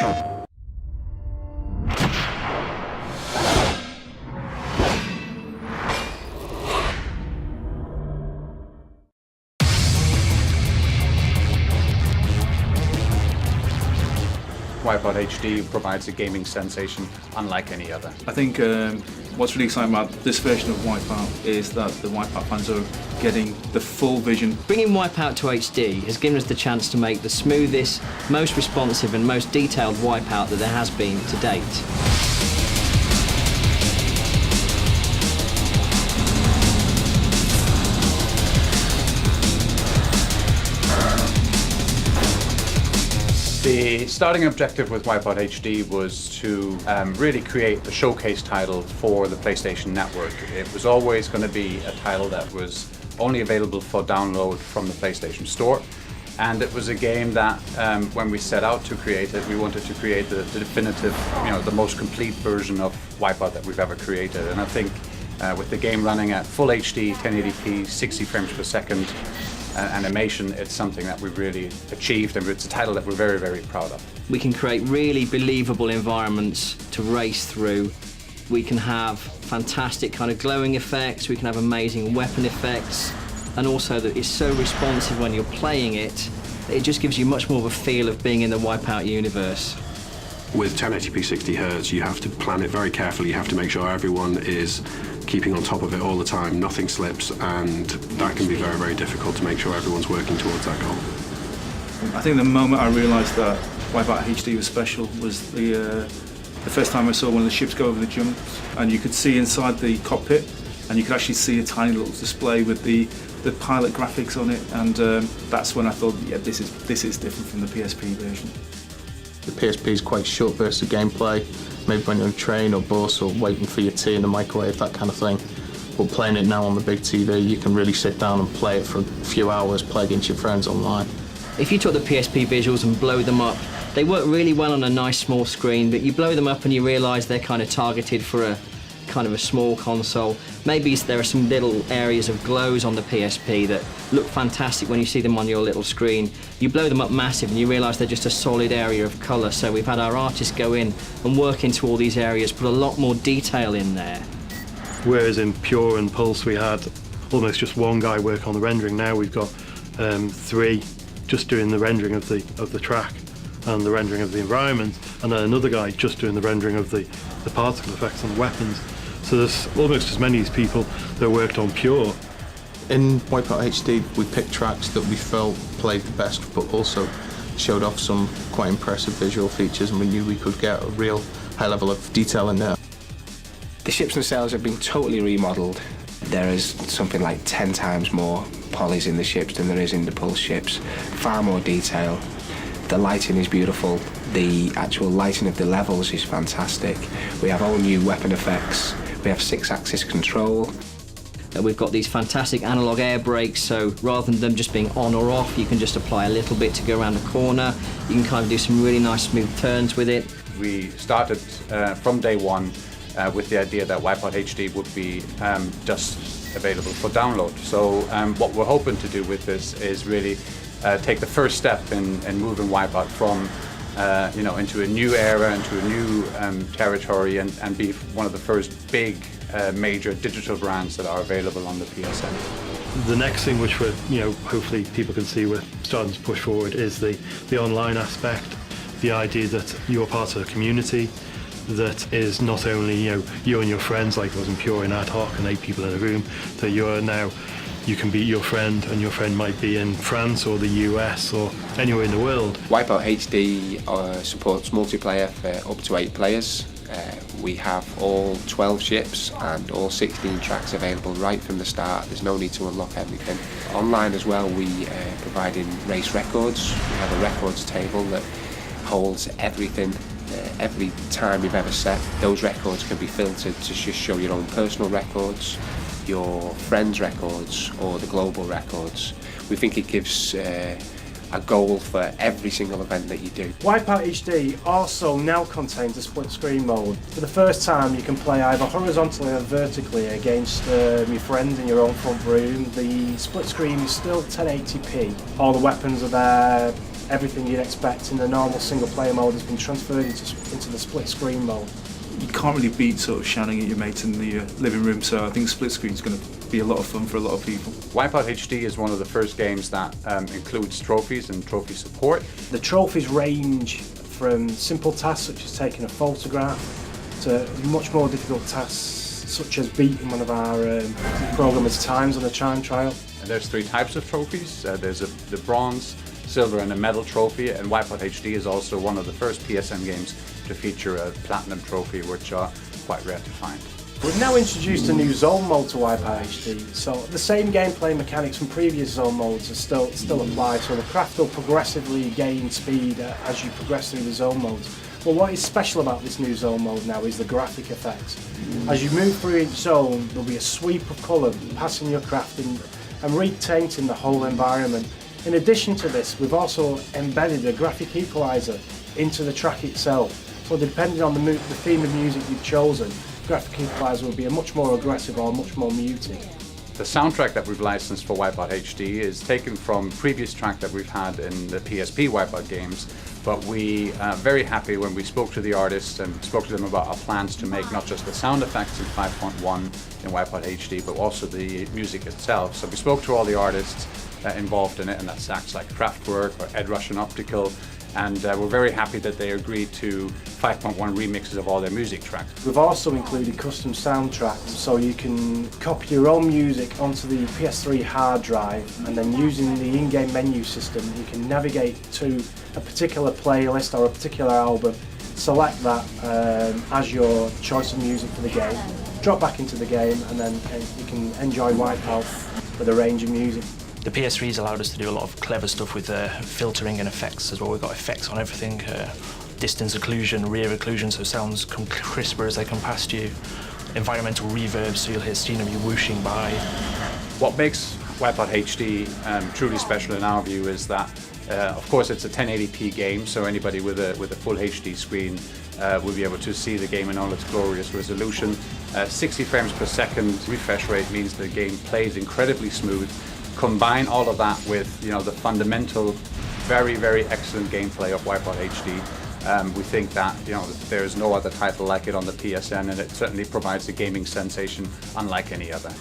Wipeout HD provides a gaming sensation unlike any other. I think what's really exciting about this version of Wipeout is that the Wipeout fans are getting the full vision. Bringing Wipeout to HD has given us the chance to make the smoothest, most responsive and most detailed Wipeout that there has been to date. The starting objective with Wipeout HD was to really create the showcase title for the PlayStation Network. It was always going to be a title that was only available for download from the PlayStation Store, and it was a game that when we set out to create it, we wanted to create the definitive, the most complete version of Wipeout that we've ever created. And I think with the game running at full HD, 1080p, 60 frames per second, animation, it's something that we've really achieved, and it's a title that we're very, very proud of. We can create really believable environments to race through. We can have fantastic kind of glowing effects, we can have amazing weapon effects, and also that it's so responsive when you're playing it, it just gives you much more of a feel of being in the Wipeout universe. With 1080p 60 Hz, you have to plan it very carefully. You have to make sure everyone is keeping on top of it all the time, nothing slips, and that can be very, very difficult to make sure everyone's working towards that goal. I think the moment I realised that Wipeout HD was special was the first time I saw one of the ships go over the jumps, and you could see inside the cockpit, and you could actually see a tiny little display with the pilot graphics on it, and that's when I thought, yeah, this is different from the PSP version. The PSP is quite short bursts of gameplay, maybe when you're on a train or bus or waiting for your tea in the microwave, that kind of thing. But playing it now on the big TV, you can really sit down and play it for a few hours, play against your friends online. If you took the PSP visuals and blow them up, they work really well on a nice small screen, but you blow them up and you realise they're kind of targeted for a kind of a small console. Maybe there are some little areas of glows on the PSP that look fantastic when you see them on your little screen. You blow them up massive and you realise they're just a solid area of colour, so we've had our artists go in and work into all these areas, put a lot more detail in there. Whereas in Pure and Pulse we had almost just one guy work on the rendering, now we've got three just doing the rendering of the track and the rendering of the environment, and then another guy just doing the rendering of the particle effects on the weapons. So there's almost as many people that worked on Pure. In Wipeout HD, we picked tracks that we felt played the best, but also showed off some quite impressive visual features, and we knew we could get a real high level of detail in there. The ships themselves have been totally remodelled. There is something like 10 times more polys in the ships than there is in the Pulse ships. Far more detail. The lighting is beautiful. The actual lighting of the levels is fantastic. We have all new weapon effects. We have 6-axis control. We've got these fantastic analog air brakes, so rather than them just being on or off, you can just apply a little bit to go around a corner. You can kind of do some really nice smooth turns with it. We started from day one with the idea that Wipeout HD would be just available for download. So what we're hoping to do with this is really take the first step in moving Wipeout from into a new era, into a new territory, and be one of the first big major digital brands that are available on the PSN. The next thing which we're, hopefully people can see we're starting to push forward is the online aspect, the idea that you're part of a community that is not only you and your friends like it was in Pure and Ad Hoc and 8 people in a room, that you can be your friend, and your friend might be in France or the US or anywhere in the world. Wipeout HD supports multiplayer for up to 8 players. We have all 12 ships and all 16 tracks available right from the start. There's no need to unlock everything. Online as well, we provide in race records. We have a records table that holds everything. Every time you've ever set, those records can be filtered to just show your own personal records, your friends' records, or the global records. We think it gives a goal for every single event that you do. Wipeout HD also now contains a split screen mode. For the first time you can play either horizontally or vertically against your friends in your own front room. The split screen is still 1080p. All the weapons are there, everything you'd expect in the normal single-player mode has been transferred into the split-screen mode. You can't really beat sort of shouting at your mates in the living room, so I think split screen is going to be a lot of fun for a lot of people. Wipeout HD is one of the first games that includes trophies and trophy support. The trophies range from simple tasks such as taking a photograph to much more difficult tasks such as beating one of our programmers' times on a time trial. And there's 3 types of trophies. There's the bronze, silver and a medal trophy, and Wipeout HD is also one of the first PSN games to feature a platinum trophy, which are quite rare to find. We've now introduced a new zone mode to Wipeout HD, so the same gameplay mechanics from previous zone modes are still apply, so the craft will progressively gain speed as you progress through the zone modes. But what is special about this new zone mode now is the graphic effects. As you move through each zone, there'll be a sweep of colour passing your craft and re-tainting the whole environment. In addition to this, we've also embedded a graphic equaliser into the track itself, so depending on the theme of music you've chosen, graphic equaliser will be a much more aggressive or much more muted. The soundtrack that we've licensed for Wipeout HD is taken from previous track that we've had in the PSP Wipeout games, but we are very happy when we spoke to the artists and spoke to them about our plans to make not just the sound effects in 5.1 in Wipeout HD, but also the music itself. So we spoke to all the artists involved in it, and that's acts like Kraftwerk or Ed Rush and Optical, and we're very happy that they agreed to 5.1 remixes of all their music tracks. We've also included custom soundtracks, so you can copy your own music onto the PS3 hard drive, and then using the in-game menu system you can navigate to a particular playlist or a particular album, select that as your choice of music for the game, drop back into the game, and then you can enjoy Wipeout with a range of music. The PS3's allowed us to do a lot of clever stuff with filtering and effects as well. We've got effects on everything, distance occlusion, rear occlusion, so sounds come crisper as they come past you, environmental reverb, so you'll hear scenery whooshing by. What makes Wipeout HD truly special in our view is that, of course, it's a 1080p game, so anybody with a full HD screen will be able to see the game in all its glorious resolution. 60 frames per second refresh rate means the game plays incredibly smooth. Combine all of that with the fundamental, very, very excellent gameplay of Wipeout HD. We think that there is no other title like it on the PSN, and it certainly provides a gaming sensation unlike any other.